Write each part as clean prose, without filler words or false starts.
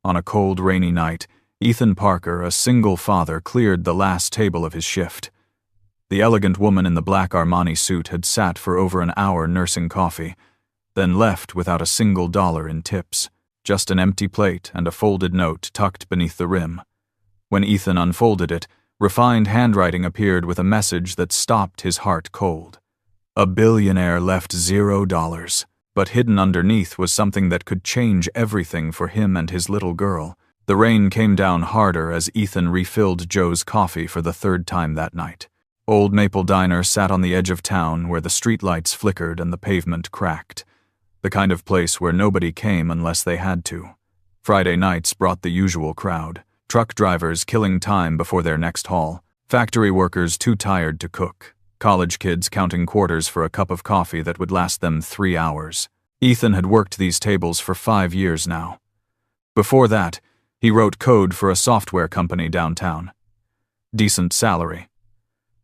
On a cold, rainy night, Ethan Parker, a single father, cleared the last table of his shift. The elegant woman in the black Armani suit had sat for over an hour nursing coffee, then left without a single dollar in tips, just an empty plate and a folded note tucked beneath the rim. When Ethan unfolded it, refined handwriting appeared with a message that stopped his heart cold. A billionaire left $0, but hidden underneath was something that could change everything for him and his little girl. The rain came down harder as Ethan refilled Joe's coffee for the third time that night. Old Maple Diner sat on the edge of town where the streetlights flickered and the pavement cracked. The kind of place where nobody came unless they had to. Friday nights brought the usual crowd. Truck drivers killing time before their next haul. Factory workers too tired to cook. College kids counting quarters for a cup of coffee that would last them 3 hours. Ethan had worked these tables for 5 years now. Before that, he wrote code for a software company downtown. Decent salary.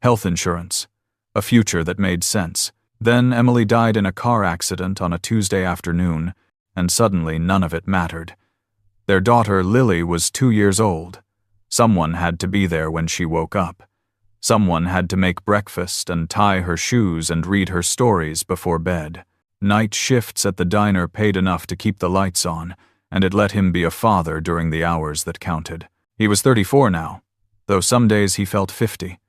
Health insurance. A future that made sense. Then Emily died in a car accident on a Tuesday afternoon, and suddenly none of it mattered. Their daughter, Lily, was 2 years old. Someone had to be there when she woke up. Someone had to make breakfast and tie her shoes and read her stories before bed. Night shifts at the diner paid enough to keep the lights on, and it let him be a father during the hours that counted. He was 34 now, though some days he felt 50.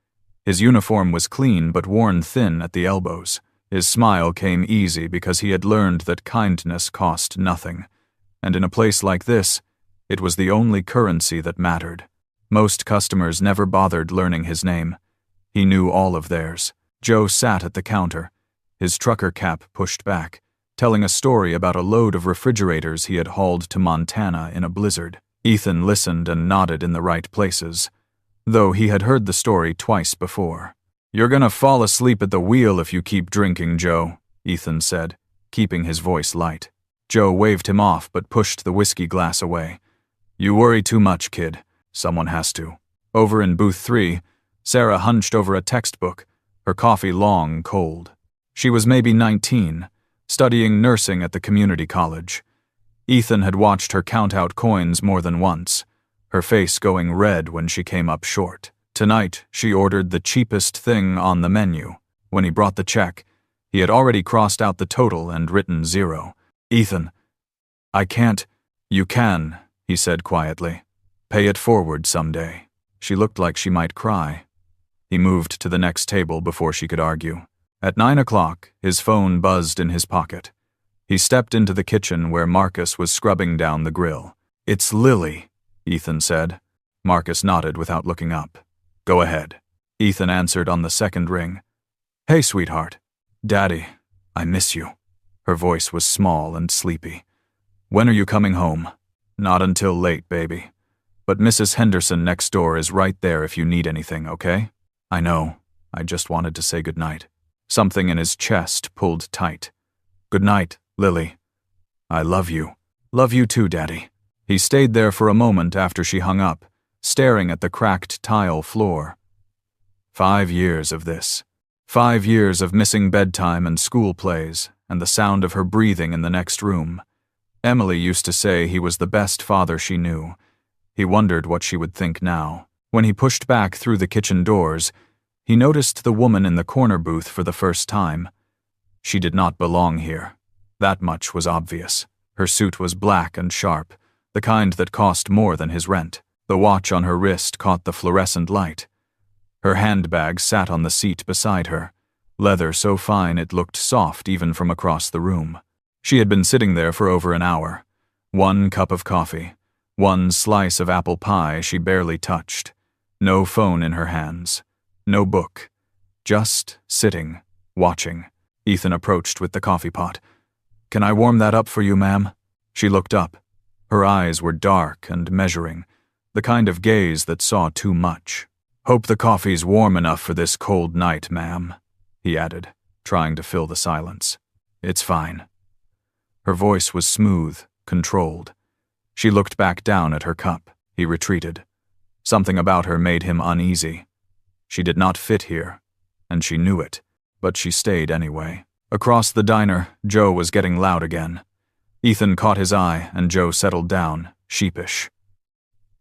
His uniform was clean but worn thin at the elbows. His smile came easy because he had learned that kindness cost nothing. And in a place like this, it was the only currency that mattered. Most customers never bothered learning his name. He knew all of theirs. Joe sat at the counter, his trucker cap pushed back, telling a story about a load of refrigerators he had hauled to Montana in a blizzard. Ethan listened and nodded in the right places, though he had heard the story twice before. "You're gonna fall asleep at the wheel if you keep drinking, Joe," Ethan said, keeping his voice light. Joe waved him off but pushed the whiskey glass away. "You worry too much, kid. Someone has to." Over in booth 3, Sarah hunched over a textbook, her coffee long cold. She was maybe 19, studying nursing at the community college. Ethan had watched her count out coins more than once, her face going red when she came up short. Tonight, she ordered the cheapest thing on the menu. When he brought the check, he had already crossed out the total and written 0. "Ethan, I can't." "You can," he said quietly. "Pay it forward someday." She looked like she might cry. He moved to the next table before she could argue. At 9 o'clock, his phone buzzed in his pocket. He stepped into the kitchen where Marcus was scrubbing down the grill. "It's Lily," Ethan said. Marcus nodded without looking up. "Go ahead." Ethan answered on the second ring. "Hey, sweetheart. Daddy, I miss you." Her voice was small and sleepy. "When are you coming home?" "Not until late, baby. But Mrs. Henderson next door is right there if you need anything, okay?" "I know. I just wanted to say goodnight." Something in his chest pulled tight. "Good night, Lily. I love you." "Love you too, Daddy." He stayed there for a moment after she hung up, staring at the cracked tile floor. 5 years of this. 5 years of missing bedtime and school plays, and the sound of her breathing in the next room. Emily used to say he was the best father she knew. He wondered what she would think now. When he pushed back through the kitchen doors, he noticed the woman in the corner booth for the first time. She did not belong here. That much was obvious. Her suit was black and sharp, the kind that cost more than his rent. The watch on her wrist caught the fluorescent light. Her handbag sat on the seat beside her, leather so fine it looked soft even from across the room. She had been sitting there for over an hour. 1 cup of coffee, 1 slice of apple pie she barely touched. No phone in her hands. No book. Just sitting, watching. Ethan approached with the coffee pot. "Can I warm that up for you, ma'am?" She looked up. Her eyes were dark and measuring, the kind of gaze that saw too much. "Hope the coffee's warm enough for this cold night, ma'am," he added, trying to fill the silence. "It's fine." Her voice was smooth, controlled. She looked back down at her cup. He retreated. Something about her made him uneasy. She did not fit here, and she knew it, but she stayed anyway. Across the diner, Joe was getting loud again. Ethan caught his eye, and Joe settled down, sheepish.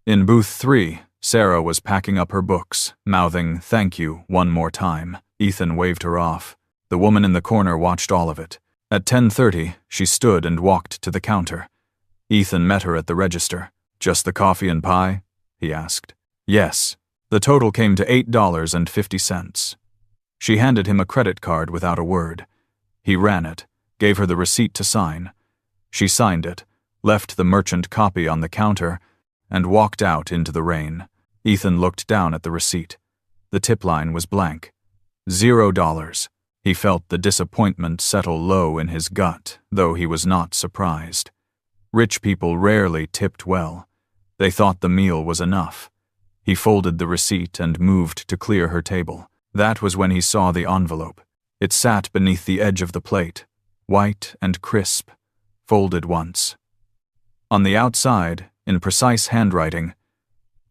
In booth 3, Sarah was packing up her books, mouthing "thank you" one more time. Ethan waved her off. The woman in the corner watched all of it. At 10:30, she stood and walked to the counter. Ethan met her at the register. "Just the coffee and pie?" he asked. "Yes." The total came to $8.50. She handed him a credit card without a word. He ran it, gave her the receipt to sign. She signed it, left the merchant copy on the counter, and walked out into the rain. Ethan looked down at the receipt. The tip line was blank. $0. He felt the disappointment settle low in his gut, though he was not surprised. Rich people rarely tipped well. They thought the meal was enough. He folded the receipt and moved to clear her table. That was when he saw the envelope. It sat beneath the edge of the plate, white and crisp, folded once. On the outside, in precise handwriting,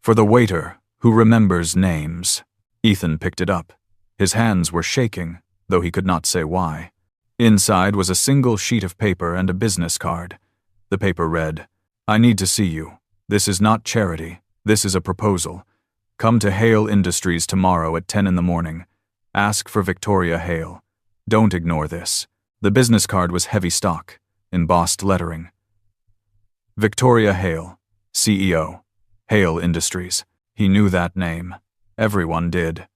"For the waiter who remembers names." Ethan picked it up. His hands were shaking, though he could not say why. Inside was a single sheet of paper and a business card. The paper read, "I need to see you. This is not charity. This is a proposal. Come to Hale Industries tomorrow at 10 in the morning. Ask for Victoria Hale. Don't ignore this." The business card was heavy stock, embossed lettering. Victoria Hale, CEO, Hale Industries. He knew that name. Everyone did.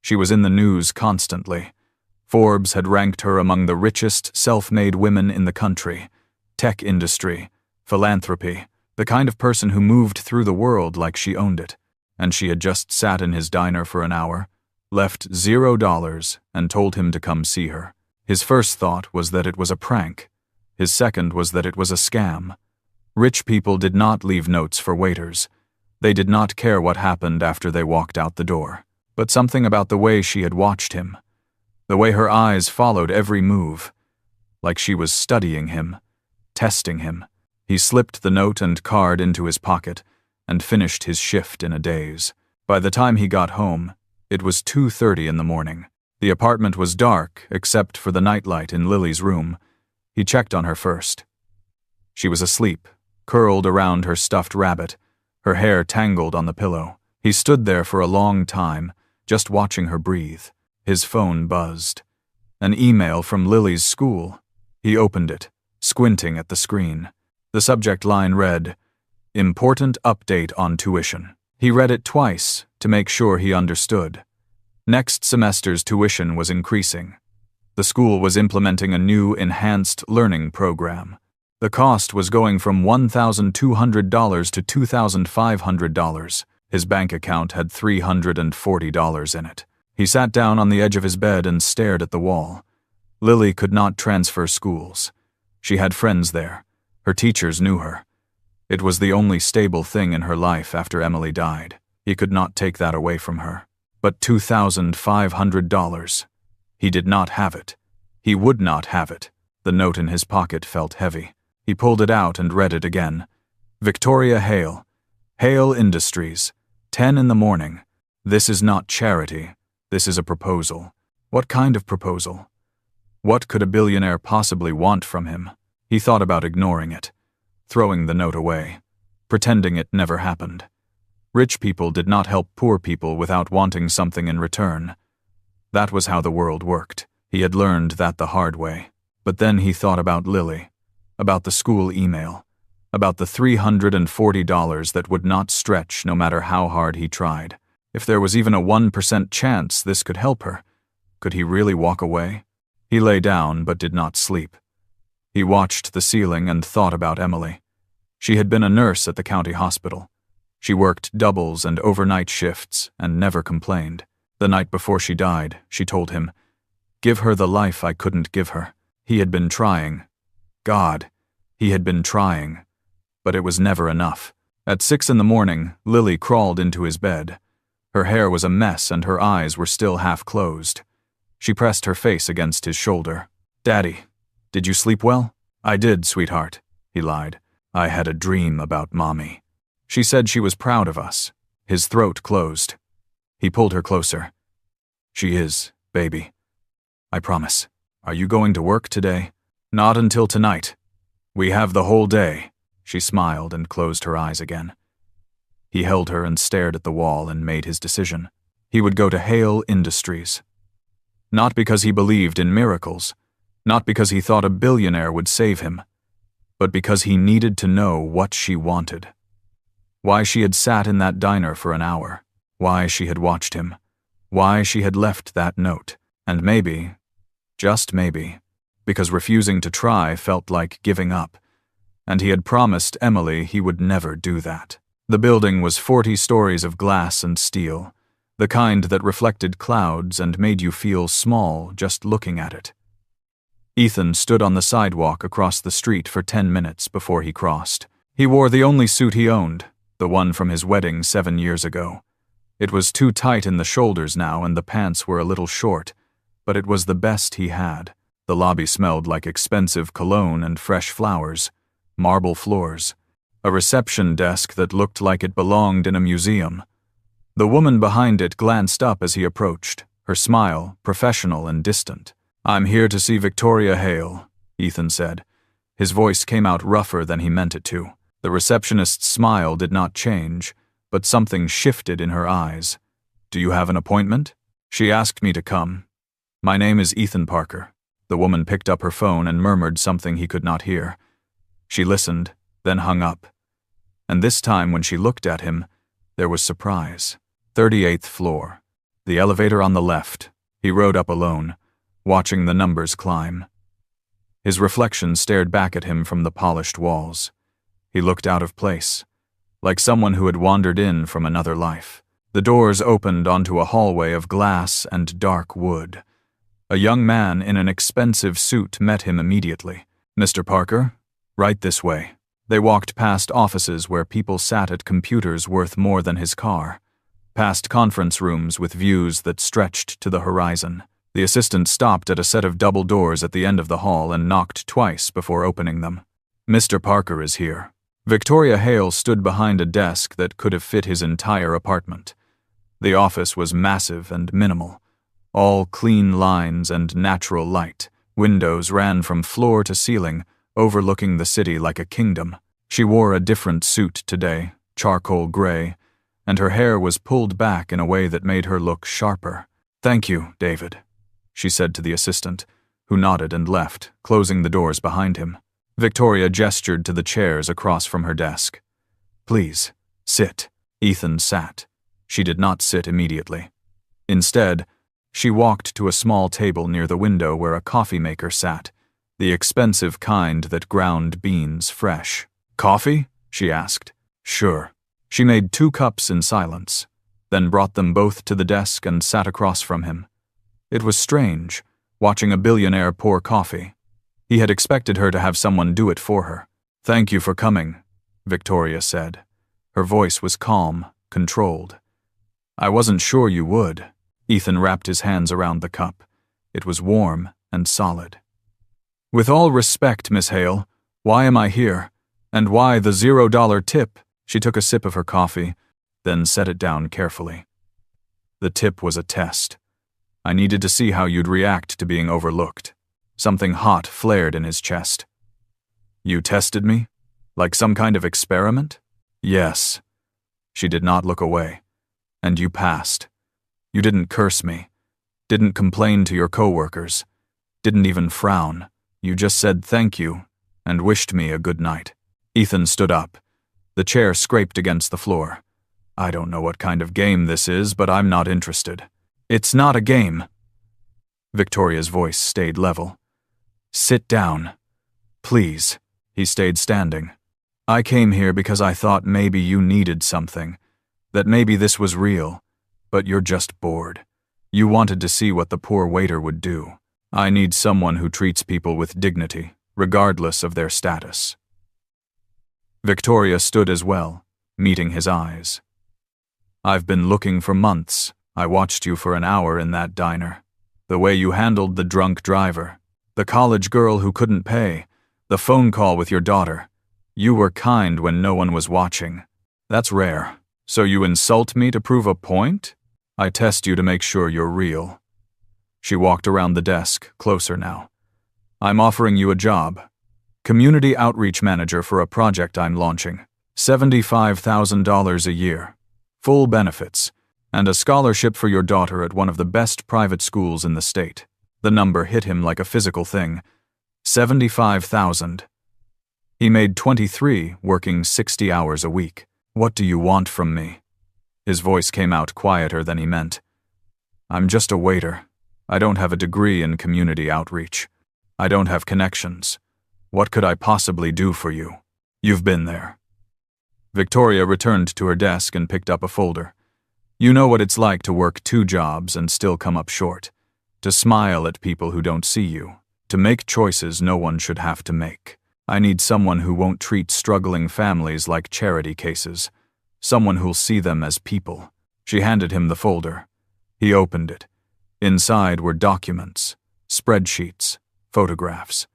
She was in the news constantly. Forbes had ranked her among the richest self-made women in the country. Tech industry, philanthropy, the kind of person who moved through the world like she owned it. And she had just sat in his diner for an hour, left $0, and told him to come see her. His first thought was that it was a prank. His second was that it was a scam. Rich people did not leave notes for waiters. They did not care what happened after they walked out the door. But something about the way she had watched him, the way her eyes followed every move, like she was studying him, testing him. He slipped the note and card into his pocket and finished his shift in a daze. By the time he got home, it was 2:30 in the morning. The apartment was dark except for the nightlight in Lily's room. He checked on her first. She was asleep, curled around her stuffed rabbit, her hair tangled on the pillow. He stood there for a long time, just watching her breathe. His phone buzzed. An email from Lily's school. He opened it, squinting at the screen. The subject line read, "Important update on tuition." He read it twice to make sure he understood. Next semester's tuition was increasing. The school was implementing a new enhanced learning program. The cost was going from $1,200 to $2,500. His bank account had $340 in it. He sat down on the edge of his bed and stared at the wall. Lily could not transfer schools. She had friends there. Her teachers knew her. It was the only stable thing in her life after Emily died. He could not take that away from her. But $2,500. He did not have it. He would not have it. The note in his pocket felt heavy. He pulled it out and read it again. Victoria Hale, Hale Industries, 10 in the morning. This is not charity. This is a proposal. What kind of proposal? What could a billionaire possibly want from him? He thought about ignoring it, throwing the note away, pretending it never happened. Rich people did not help poor people without wanting something in return. That was how the world worked. He had learned that the hard way. But then he thought about Lily, about the school email, about the $340 that would not stretch no matter how hard he tried. If there was even a 1% chance this could help her, could he really walk away? He lay down but did not sleep. He watched the ceiling and thought about Emily. She had been a nurse at the county hospital. She worked doubles and overnight shifts and never complained. The night before she died, she told him, "Give her the life I couldn't give her." He had been trying. God, he had been trying. But it was never enough. At 6 in the morning, Lily crawled into his bed. Her hair was a mess and her eyes were still half closed. She pressed her face against his shoulder. "Daddy, did you sleep well?" "I did, sweetheart," he lied. "I had a dream about Mommy." She said she was proud of us. His throat closed. He pulled her closer. "She is, baby. I promise. Are you going to work today?" "Not until tonight. We have the whole day." She smiled and closed her eyes again. He held her and stared at the wall and made his decision. He would go to Hale Industries. Not because he believed in miracles, not because he thought a billionaire would save him, but because he needed to know what she wanted. Why she had sat in that diner for an hour, why she had watched him, why she had left that note, and maybe, just maybe, because refusing to try felt like giving up, and he had promised Emily he would never do that. The building was 40 stories of glass and steel, the kind that reflected clouds and made you feel small just looking at it. Ethan stood on the sidewalk across the street for 10 minutes before he crossed. He wore the only suit he owned, the one from his wedding 7 years ago. It was too tight in the shoulders now and the pants were a little short, but it was the best he had. The lobby smelled like expensive cologne and fresh flowers, marble floors, a reception desk that looked like it belonged in a museum. The woman behind it glanced up as he approached, her smile professional and distant. "I'm here to see Victoria Hale," Ethan said. His voice came out rougher than he meant it to. The receptionist's smile did not change, but something shifted in her eyes. "Do you have an appointment?" "She asked me to come. My name is Ethan Parker." The woman picked up her phone and murmured something he could not hear. She listened, then hung up. And this time when she looked at him, there was surprise. 38th floor. The elevator on the left. He rode up alone, watching the numbers climb. His reflection stared back at him from the polished walls. He looked out of place, like someone who had wandered in from another life. The doors opened onto a hallway of glass and dark wood. A young man in an expensive suit met him immediately. "Mr. Parker, right this way." They walked past offices where people sat at computers worth more than his car, past conference rooms with views that stretched to the horizon. The assistant stopped at a set of double doors at the end of the hall and knocked twice before opening them. "Mr. Parker is here." Victoria Hale stood behind a desk that could have fit his entire apartment. The office was massive and minimal, all clean lines and natural light. Windows ran from floor to ceiling, overlooking the city like a kingdom. She wore a different suit today, charcoal gray, and her hair was pulled back in a way that made her look sharper. "Thank you, David," she said to the assistant, who nodded and left, closing the doors behind him. Victoria gestured to the chairs across from her desk. "Please, sit." Ethan sat. She did not sit immediately. Instead, she walked to a small table near the window where a coffee maker sat, the expensive kind that ground beans fresh. "Coffee?" she asked. "Sure." She made 2 cups in silence, then brought them both to the desk and sat across from him. It was strange, watching a billionaire pour coffee. He had expected her to have someone do it for her. "Thank you for coming," Victoria said. Her voice was calm, controlled. "I wasn't sure you would." Ethan wrapped his hands around the cup. It was warm and solid. "With all respect, Miss Hale, why am I here? And why the $0 tip?" She took a sip of her coffee, then set it down carefully. "The tip was a test. I needed to see how you'd react to being overlooked." Something hot flared in his chest. "You tested me? Like some kind of experiment?" "Yes." She did not look away. "And you passed. You didn't curse me, didn't complain to your coworkers, didn't even frown. You just said thank you and wished me a good night." Ethan stood up. The chair scraped against the floor. "I don't know what kind of game this is, but I'm not interested." "It's not a game." Victoria's voice stayed level. "Sit down. Please." He stayed standing. "I came here because I thought maybe you needed something, that maybe this was real, but you're just bored. You wanted to see what the poor waiter would do. I need someone who treats people with dignity, regardless of their status." Victoria stood as well, meeting his eyes. "I've been looking for months. I watched you for an hour in that diner. The way you handled the drunk driver, the college girl who couldn't pay, the phone call with your daughter. You were kind when no one was watching. That's rare. So you insult me to prove a point? I test you to make sure you're real." She walked around the desk, closer now. "I'm offering you a job. Community outreach manager for a project I'm launching. $75,000 a year. Full benefits. And a scholarship for your daughter at one of the best private schools in the state. The number hit him like a physical thing. 75,000. He made 23, working 60 hours a week. What do you want from me? His voice came out quieter than he meant. I'm just a waiter. I don't have a degree in community outreach. I don't have connections. What could I possibly do for you? You've been there. Victoria returned to her desk and picked up a folder. You know what it's like to work 2 jobs and still come up short. To smile at people who don't see you. To make choices no one should have to make. I need someone who won't treat struggling families like charity cases. Someone who'll see them as people. She handed him the folder. He opened it. Inside were documents, spreadsheets, photographs.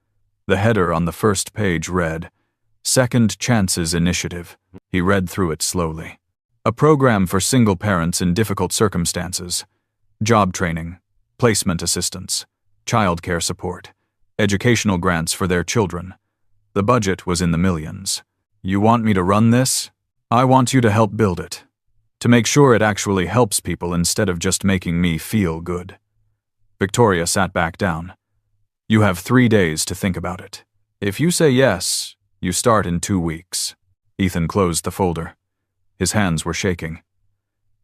The header on the first page read, Second Chances Initiative. He read through it slowly. A program for single parents in difficult circumstances. Job training, placement assistance, childcare support, educational grants for their children. The budget was in the millions. You want me to run this? I want you to help build it. To make sure it actually helps people instead of just making me feel good. Victoria sat back down. You have 3 days to think about it. If you say yes, you start in 2 weeks. Ethan closed the folder. His hands were shaking.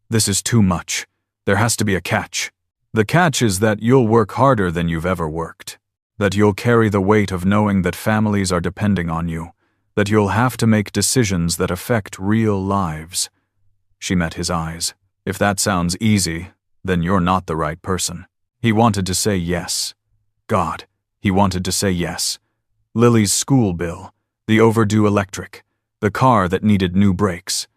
This is too much. There has to be a catch. The catch is that you'll work harder than you've ever worked. That you'll carry the weight of knowing that families are depending on you. That you'll have to make decisions that affect real lives. She met his eyes. If that sounds easy, then you're not the right person. He wanted to say yes. God, he wanted to say yes. Lily's school bill, the overdue electric, the car that needed new brakes.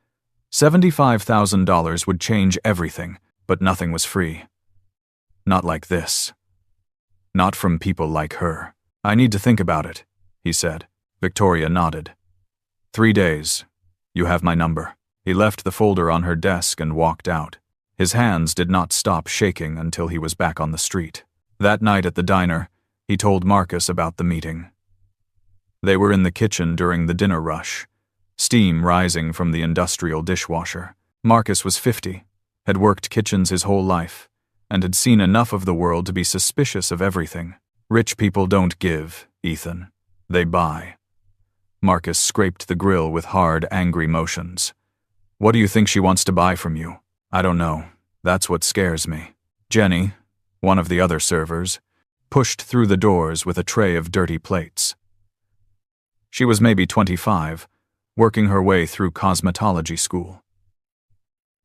$75,000 would change everything, but nothing was free. Not like this. Not from people like her. I need to think about it, he said. Victoria nodded. 3 days. You have my number. He left the folder on her desk and walked out. His hands did not stop shaking until he was back on the street. That night at the diner, he told Marcus about the meeting. They were in the kitchen during the dinner rush, steam rising from the industrial dishwasher. Marcus was 50, had worked kitchens his whole life, and had seen enough of the world to be suspicious of everything. Rich people don't give, Ethan. They buy. Marcus scraped the grill with hard, angry motions. What do you think she wants to buy from you? I don't know. That's what scares me. Jenny, one of the other servers, pushed through the doors with a tray of dirty plates. She was maybe 25, working her way through cosmetology school.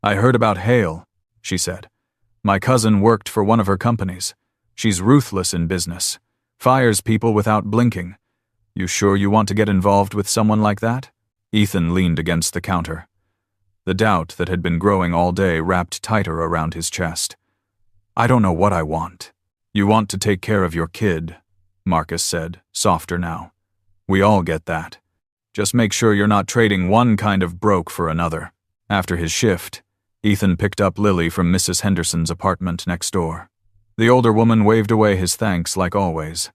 I heard about Hale, she said. My cousin worked for one of her companies. She's ruthless in business. Fires people without blinking. You sure you want to get involved with someone like that? Ethan leaned against the counter. The doubt that had been growing all day wrapped tighter around his chest. I don't know what I want. You want to take care of your kid, Marcus said, softer now. We all get that. Just make sure you're not trading one kind of broke for another. After his shift, Ethan picked up Lily from Mrs. Henderson's apartment next door. The older woman waved away his thanks like always.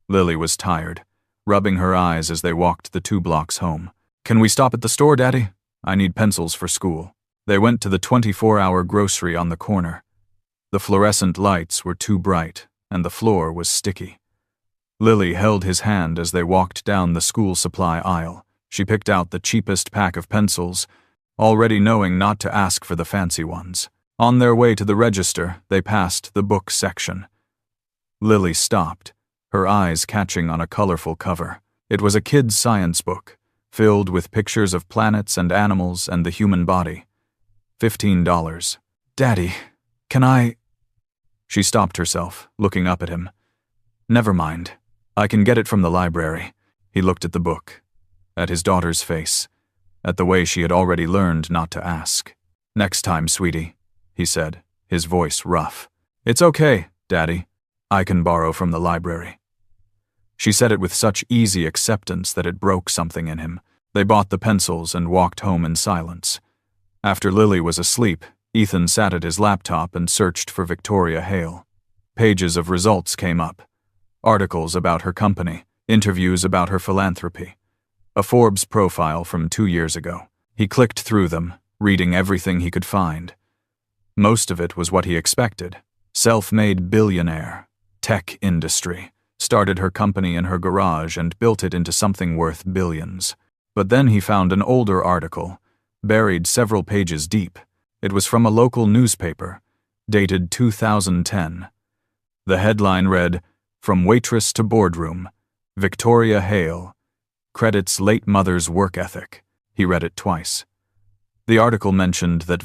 Lily was tired, rubbing her eyes as they walked the 2 blocks home. Can we stop at the store, Daddy? I need pencils for school. They went to the 24-hour grocery on the corner. The fluorescent lights were too bright, and the floor was sticky. Lily held his hand as they walked down the school supply aisle. She picked out the cheapest pack of pencils, already knowing not to ask for the fancy ones. On their way to the register, they passed the book section. Lily stopped, her eyes catching on a colorful cover. It was a kid's science book, filled with pictures of planets and animals and the human body. $15. Daddy, can I... She stopped herself, looking up at him. Never mind. I can get it from the library. He looked at the book, at his daughter's face, at the way she had already learned not to ask. Next time, sweetie, he said, his voice rough. It's okay, Daddy. I can borrow from the library. She said it with such easy acceptance that it broke something in him. They bought the pencils and walked home in silence. After Lily was asleep, Ethan sat at his laptop and searched for Victoria Hale. Pages of results came up. Articles about her company, interviews about her philanthropy, a Forbes profile from 2 years ago. He clicked through them, reading everything he could find. Most of it was what he expected. Self-made billionaire, tech industry, started her company in her garage and built it into something worth billions. But then he found an older article, buried several pages deep. It was from a local newspaper, dated 2010. The headline read, "From Waitress to Boardroom, Victoria Hale credits late mother's work ethic." He read it twice. The article mentioned that